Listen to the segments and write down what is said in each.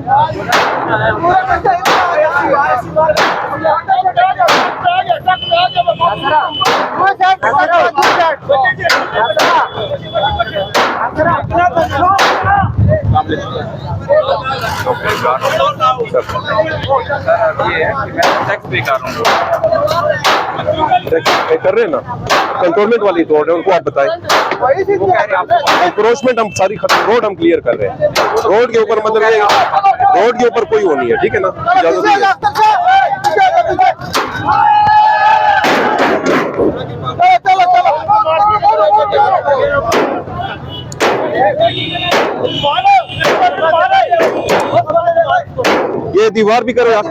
Tax पे कर रहा हूँ, कर रहे हैं ना, कंट्रोलमेंट वाली रोड है, उनको आप बताएं। इंक्रोचमेंट हम सारी खत्म, रोड हम क्लियर कर रहे हैं। रोड के ऊपर मतलब ये, रोड के ऊपर कोई वो नहीं है, ठीक है ना, इजाजत नहीं है। ये दीवार भी करो आप।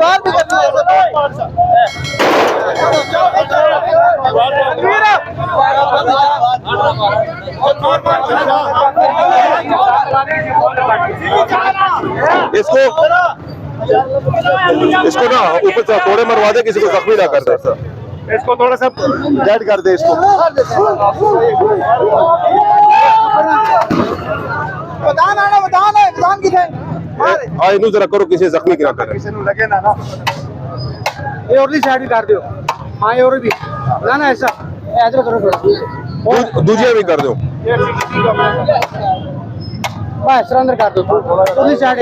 इसको ना ऊपर से थोड़े मरवा दे, किसी को जख्मी ना कर दे। इसको थोड़ा सा गाइड कर दे इसको। इनू जरा करो, किसी जख्मी ना करे। ये और साइड कर दो। हाँ, ये और भी ना ऐसा इधर करो, दूजिया भी कर दो। बस अंदर कर दो। साइड